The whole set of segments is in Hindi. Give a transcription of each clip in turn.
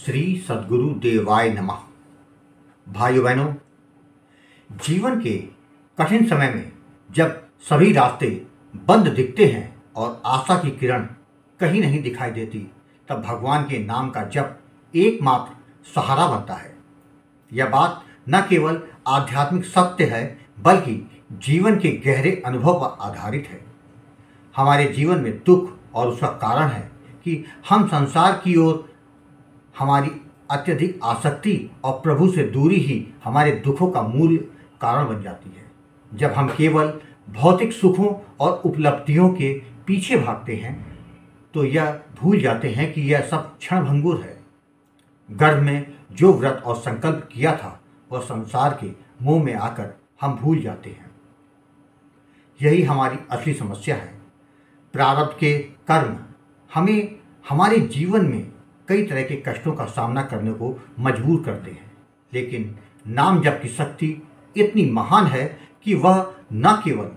श्री सद्गुरु देवाय नमः। भाइयों बहनों, जीवन के कठिन समय में जब सभी रास्ते बंद दिखते हैं और आशा की किरण कहीं नहीं दिखाई देती, तब भगवान के नाम का जप एकमात्र सहारा बनता है। यह बात न केवल आध्यात्मिक सत्य है, बल्कि जीवन के गहरे अनुभव पर आधारित है। हमारे जीवन में दुख और उसका कारण है कि हम संसार की ओर हमारी अत्यधिक आसक्ति और प्रभु से दूरी ही हमारे दुखों का मूल कारण बन जाती है। जब हम केवल भौतिक सुखों और उपलब्धियों के पीछे भागते हैं तो यह भूल जाते हैं कि यह सब क्षणभंगुर है। गर्भ में जो व्रत और संकल्प किया था वह संसार के मोह में आकर हम भूल जाते हैं। यही हमारी असली समस्या है। प्रारब्ध के कर्म हमें हमारे जीवन में कई तरह के कष्टों का सामना करने को मजबूर करते हैं, लेकिन नाम जप की शक्ति इतनी महान है कि वह न केवल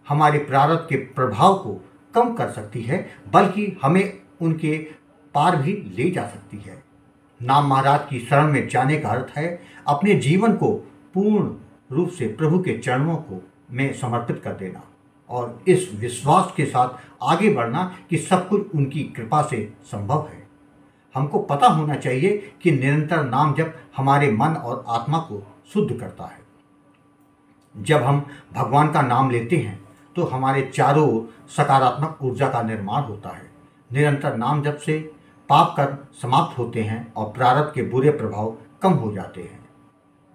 हमारे प्रारब्ध के प्रभाव को कम कर सकती है, बल्कि हमें उनके पार भी ले जा सकती है। नाम महाराज की शरण में जाने का अर्थ है अपने जीवन को पूर्ण रूप से प्रभु के चरणों को में समर्पित कर देना और इस विश्वास के साथ आगे बढ़ना कि सब कुछ उनकी कृपा से संभव है। हमको पता होना चाहिए कि निरंतर नाम जप हमारे मन और आत्मा को शुद्ध करता है। जब हम भगवान का नाम लेते हैं तो हमारे चारों ओर सकारात्मक ऊर्जा का निर्माण होता है। निरंतर नाम जप से पाप कर्म समाप्त होते हैं और प्रारब्ध के बुरे प्रभाव कम हो जाते हैं।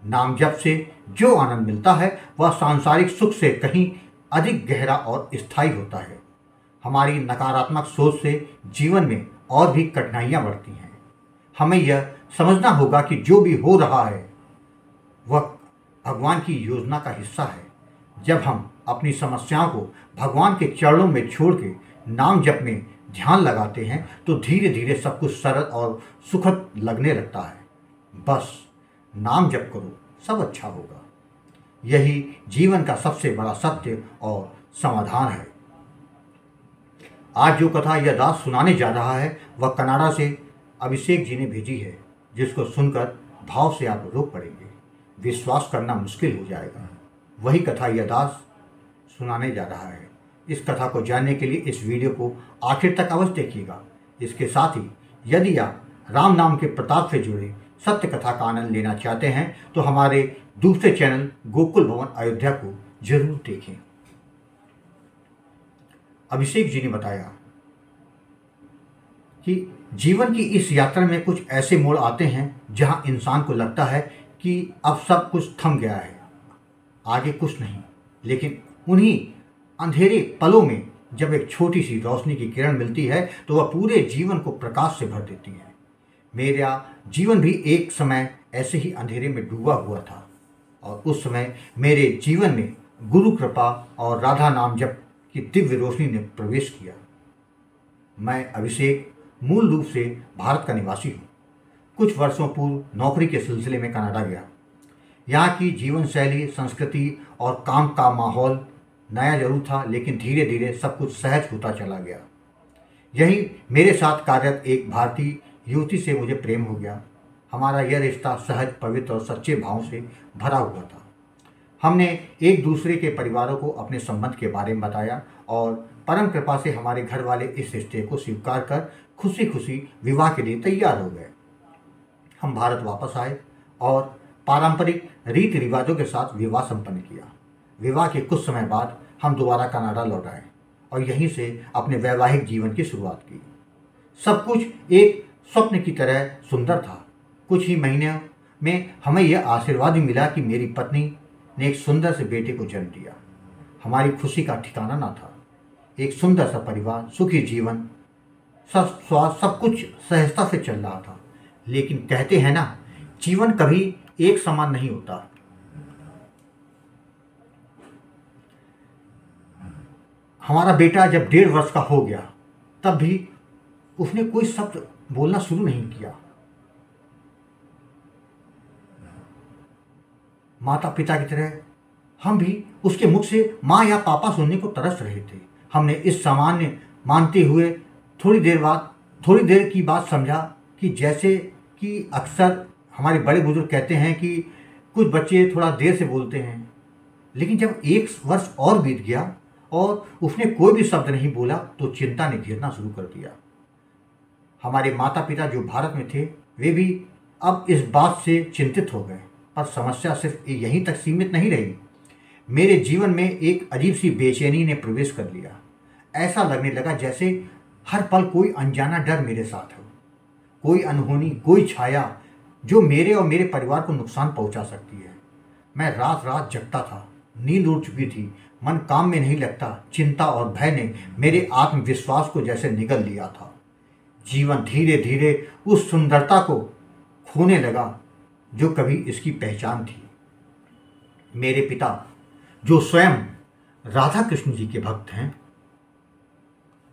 नाम जप से जो आनंद मिलता है वह सांसारिक सुख से कहीं अधिक गहरा और स्थायी होता है। हमारी नकारात्मक सोच से जीवन में और भी कठिनाइयाँ बढ़ती हैं। हमें यह समझना होगा कि जो भी हो रहा है वह भगवान की योजना का हिस्सा है। जब हम अपनी समस्याओं को भगवान के चरणों में छोड़ के नाम जप में ध्यान लगाते हैं तो धीरे धीरे सब कुछ सरल और सुखद लगने लगता है। बस नाम जप करो, सब अच्छा होगा। यही जीवन का सबसे बड़ा सत्य और समाधान है। आज जो कथा यह दास सुनाने जा रहा है वह कनाडा से अभिषेक जी ने भेजी है, जिसको सुनकर भाव से आप रो पड़ेंगे। विश्वास करना मुश्किल हो जाएगा। वही कथा यह दास सुनाने जा रहा है। इस कथा को जानने के लिए इस वीडियो को आखिर तक अवश्य देखिएगा। इसके साथ ही यदि आप राम नाम के प्रताप से जुड़े सत्य कथा का आनंद लेना चाहते हैं तो हमारे दूसरे चैनल गोकुल भवन अयोध्या को जरूर देखें। अभिषेक जी ने बताया कि जीवन की इस यात्रा में कुछ ऐसे मोड़ आते हैं जहां इंसान को लगता है कि अब सब कुछ थम गया है, आगे कुछ नहीं। लेकिन उन्हीं अंधेरे पलों में जब एक छोटी सी रोशनी की किरण मिलती है तो वह पूरे जीवन को प्रकाश से भर देती है। मेरा जीवन भी एक समय ऐसे ही अंधेरे में डूबा हुआ था और उस समय मेरे जीवन में गुरु कृपा और राधा नाम जप की दिव्य रोशनी ने प्रवेश किया। मैं अभिषेक मूल रूप से भारत का निवासी हूँ। कुछ वर्षों पूर्व नौकरी के सिलसिले में कनाडा गया। यहाँ की जीवन शैली, संस्कृति और काम का माहौल नया जरूर था, लेकिन धीरे धीरे सब कुछ सहज होता चला गया। यही मेरे साथ कार्यरत एक भारतीय युवती से मुझे प्रेम हो गया। हमारा यह रिश्ता सहज, पवित्र और सच्चे भाव से भरा हुआ था। हमने एक दूसरे के परिवारों को अपने संबंध के बारे में बताया और परम कृपा से हमारे घर वाले इस रिश्ते को स्वीकार कर खुशी खुशी विवाह के लिए तैयार हो गए। हम भारत वापस आए और पारंपरिक रीति रिवाजों के साथ विवाह संपन्न किया। विवाह के कुछ समय बाद हम दोबारा कनाडा लौट आए और यहीं से अपने वैवाहिक जीवन की शुरुआत की। सब कुछ एक स्वप्न की तरह सुंदर था। कुछ ही महीने में हमें यह आशीर्वाद भी मिला कि मेरी पत्नी ने एक सुंदर से बेटे को जन्म दिया। हमारी खुशी का ठिकाना न था। एक सुंदर सा परिवार, सुखी जीवन, सब कुछ सहजता से चल रहा था। लेकिन कहते हैं ना, जीवन कभी एक समान नहीं होता। हमारा बेटा जब 1.5 वर्ष का हो गया तब भी उसने कोई शब्द बोलना शुरू नहीं किया। माता पिता की तरह हम भी उसके मुख से माँ या पापा सुनने को तरस रहे थे। हमने इस सामान्य मानते हुए थोड़ी देर की बात समझा कि जैसे कि अक्सर हमारे बड़े बुजुर्ग कहते हैं कि कुछ बच्चे थोड़ा देर से बोलते हैं, लेकिन जब 1 वर्ष और बीत गया और उसने कोई भी शब्द नहीं बोला तो चिंता ने घेरना शुरू कर दिया। हमारे माता पिता जो भारत में थे वे भी अब इस बात से चिंतित हो गए, पर समस्या सिर्फ यहीं तक सीमित नहीं रही। मेरे जीवन में एक अजीब सी बेचैनी ने प्रवेश कर लिया। ऐसा लगने लगा जैसे हर पल कोई अनजाना डर मेरे साथ हो, कोई अनहोनी, कोई छाया जो मेरे और मेरे परिवार को नुकसान पहुंचा सकती है। मैं रात रात जगता था, नींद उड़ चुकी थी, मन काम में नहीं लगता। चिंता और भय ने मेरे आत्मविश्वास को जैसे निगल लिया था। जीवन धीरे धीरे उस सुंदरता को खोने लगा जो कभी इसकी पहचान थी। मेरे पिता जो स्वयं राधा कृष्ण जी के भक्त हैं,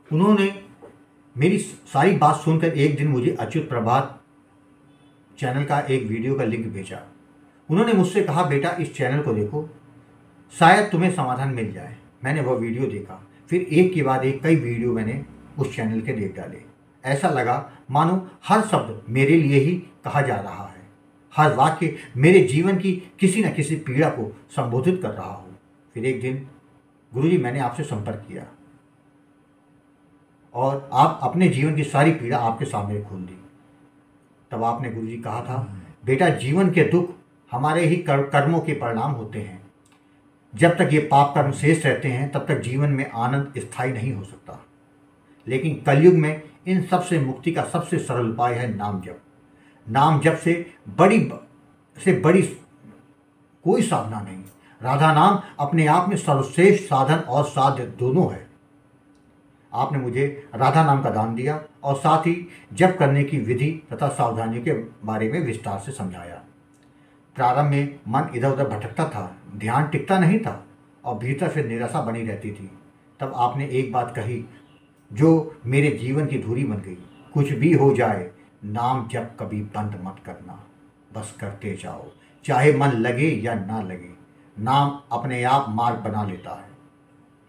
उन्होंने मेरी सारी बात सुनकर एक दिन मुझे अच्युत प्रभात चैनल का एक वीडियो का लिंक भेजा। उन्होंने मुझसे कहा, बेटा इस चैनल को देखो, शायद तुम्हें समाधान मिल जाए। मैंने वह वीडियो देखा, फिर एक के बाद एक कई वीडियो मैंने उस चैनल के देख डाले। ऐसा लगा मानो हर शब्द मेरे लिए ही कहा जा रहा है, हर वाक्य मेरे जीवन की किसी न किसी पीड़ा को संबोधित कर रहा हो। फिर एक दिन, गुरुजी मैंने आपसे संपर्क किया और आप अपने जीवन की सारी पीड़ा आपके सामने खोल दी। तब आपने गुरुजी कहा था, बेटा जीवन के दुख हमारे ही कर्मों के परिणाम होते हैं। जब तक ये पाप कर्म शेष रहते हैं तब तक जीवन में आनंद स्थायी नहीं हो सकता। लेकिन कलयुग में इन सब से मुक्ति का सबसे सरल उपाय है नाम जप। नाम जप से बड़ी कोई साधना नहीं। राधा नाम अपने आप में सर्वश्रेष्ठ साधन और साध्य दोनों है। आपने मुझे राधा नाम का दान दिया और साथ ही जप करने की विधि तथा सावधानियों के बारे में विस्तार से समझाया। प्रारंभ में मन इधर उधर भटकता था, ध्यान टिकता नहीं था और भीतर से निराशा बनी रहती थी। तब आपने एक बात कही जो मेरे जीवन की धुरी बन गई, कुछ भी हो जाए नाम जप कभी बंद मत करना, बस करते जाओ, चाहे मन लगे या ना लगे। नाम अपने आप मार्ग बना लेता है।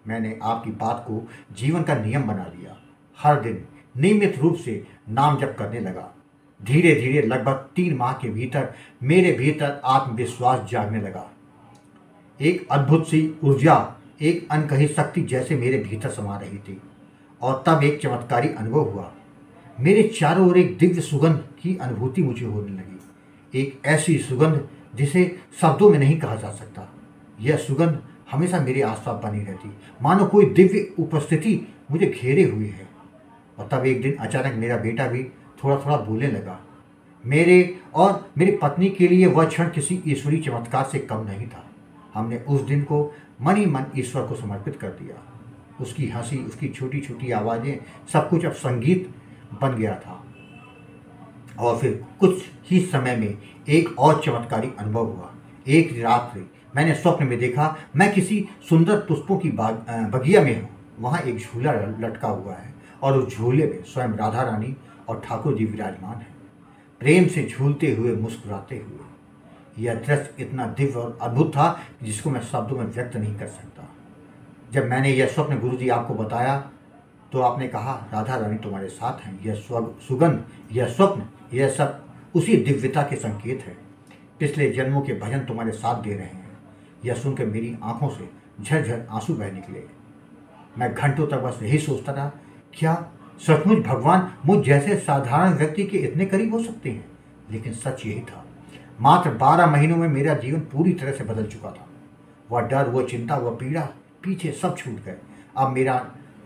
मैंने आपकी बात को जीवन का नियम बना लिया। हर दिन नियमित रूप से नाम जप करने लगा। धीरे धीरे लगभग 3 माह के भीतर मेरे भीतर आत्मविश्वास जागने लगा। एक अद्भुत सी ऊर्जा, एक अनकही शक्ति जैसे मेरे भीतर समा रही थी। और तब एक चमत्कारी अनुभव हुआ। मेरे चारों ओर एक दिव्य सुगंध की अनुभूति मुझे होने लगी। एक ऐसी सुगंध जिसे शब्दों में नहीं कहा जा सकता। यह सुगंध हमेशा मेरे आसपास बनी रहती, मानो कोई दिव्य उपस्थिति मुझे घेरे हुई है। और तब एक दिन अचानक मेरा बेटा भी थोड़ा थोड़ा बोलने लगा। मेरे और मेरी पत्नी के लिए वह क्षण किसी ईश्वरीय चमत्कार से कम नहीं था। हमने उस दिन को मन ही मन ईश्वर को समर्पित कर दिया। उसकी हंसी, उसकी छोटी छोटी आवाज़ें, सब कुछ अब संगीत बन गया था। और फिर कुछ ही समय में एक और चमत्कारी अनुभव हुआ। एक रात्रि मैंने स्वप्न में देखा मैं किसी सुंदर पुष्पों की बगिया में हूँ। वहाँ एक झूला लटका हुआ है और उस झूले में स्वयं राधा रानी और ठाकुर जी विराजमान हैं, प्रेम से झूलते हुए, मुस्कुराते हुए। यह दृश्य इतना दिव्य और अद्भुत था जिसको मैं शब्दों में व्यक्त नहीं कर सकता। जब मैंने यह स्वप्न गुरुजी आपको बताया तो आपने कहा, राधा रानी तुम्हारे साथ हैं। यह सुगंध, यह स्वप्न, यह सब उसी दिव्यता के संकेत है। पिछले जन्मों के भजन तुम्हारे साथ दे रहे हैं। यह सुनकर मेरी आंखों से झरझर आंसू बह निकले। मैं घंटों तक बस यही सोचता रहा, क्या सचमुच भगवान मुझ जैसे साधारण व्यक्ति के इतने करीब हो सकते हैं? लेकिन सच यही था। मात्र 12 महीनों में मेरा जीवन पूरी तरह से बदल चुका था। वह डर, वह चिंता, वह पीड़ा पीछे सब छूट गए। अब मेरा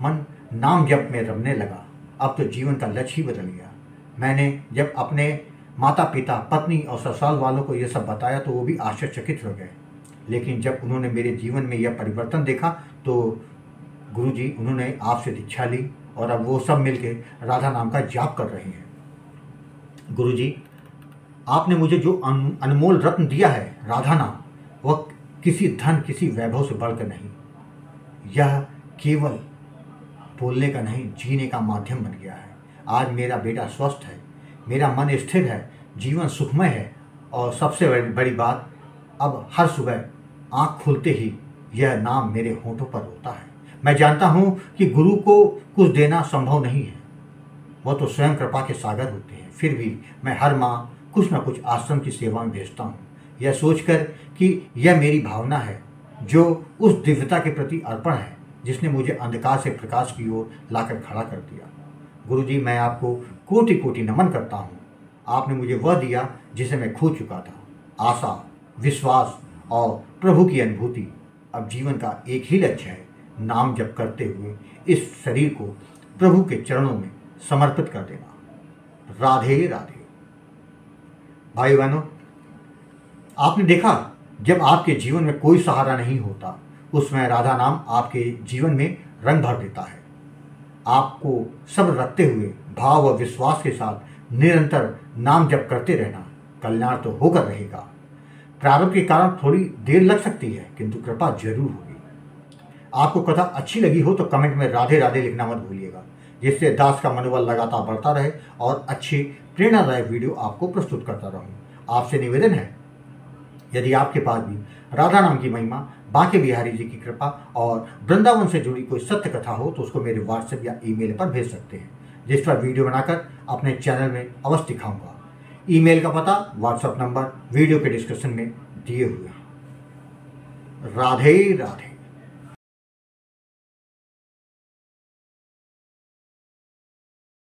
मन नाम जप में रमने लगा। अब तो जीवन का लक्ष्य ही बदल गया। मैंने जब अपने माता पिता, पत्नी और ससुराल वालों को यह सब बताया तो वो भी आश्चर्यचकित हो गए। लेकिन जब उन्होंने मेरे जीवन में यह परिवर्तन देखा तो गुरुजी उन्होंने आपसे दीक्षा ली और अब वो सब मिलके राधा नाम का जाप कर रहे हैं। गुरुजी, आपने मुझे जो अनमोल रत्न दिया है राधा नाम, वह किसी धन, किसी वैभव से बढ़कर नहीं। यह केवल बोलने का नहीं, जीने का माध्यम बन गया है। आज मेरा बेटा स्वस्थ है, मेरा मन स्थिर है, जीवन सुखमय है और सबसे बड़ी बात, अब हर सुबह आँख खुलते ही यह नाम मेरे होठों पर होता है। मैं जानता हूँ कि गुरु को कुछ देना संभव नहीं है, वह तो स्वयं कृपा के सागर होते हैं। फिर भी मैं हर माह कुछ न कुछ आश्रम की सेवा में भेजता हूँ, यह सोचकर कि यह मेरी भावना है जो उस दिव्यता के प्रति अर्पण है जिसने मुझे अंधकार से प्रकाश की ओर लाकर खड़ा कर दिया। गुरुजी, मैं आपको कोटि कोटि नमन करता हूँ। आपने मुझे वह दिया जिसे मैं खो चुका था, आशा, विश्वास और प्रभु की अनुभूति। अब जीवन का एक ही लक्ष्य है, नाम जप करते हुए इस शरीर को प्रभु के चरणों में समर्पित कर देना। राधे राधे। भाई बहनों, आपने देखा, जब आपके जीवन में कोई सहारा नहीं होता उस समय राधा नाम आपके जीवन में रंग भर देता है। आपको सब रखते हुए भाव व विश्वास के साथ निरंतर नाम जप करते रहना, कल्याण तो होकर रहेगा। प्रारब्ध के कारण थोड़ी देर लग सकती है, किंतु कृपा जरूर होगी। आपको कथा अच्छी लगी हो तो कमेंट में राधे राधे लिखना मत भूलिएगा, जिससे दास का मनोबल लगातार बढ़ता रहे और अच्छी प्रेरणादायक वीडियो आपको प्रस्तुत करता रहूं। आपसे निवेदन है, यदि आपके पास भी राधा नाम की महिमा, बांके बिहारी जी की कृपा और वृंदावन से जुड़ी कोई सत्य कथा हो तो उसको मेरे व्हाट्सएप या ईमेल पर भेज सकते हैं, जिस पर वीडियो बनाकर अपने चैनल में अवश्य दिखाऊंगा। ईमेल का पता, व्हाट्सएप नंबर वीडियो के डिस्क्रिप्शन में दिए हुए हैं। राधे राधे।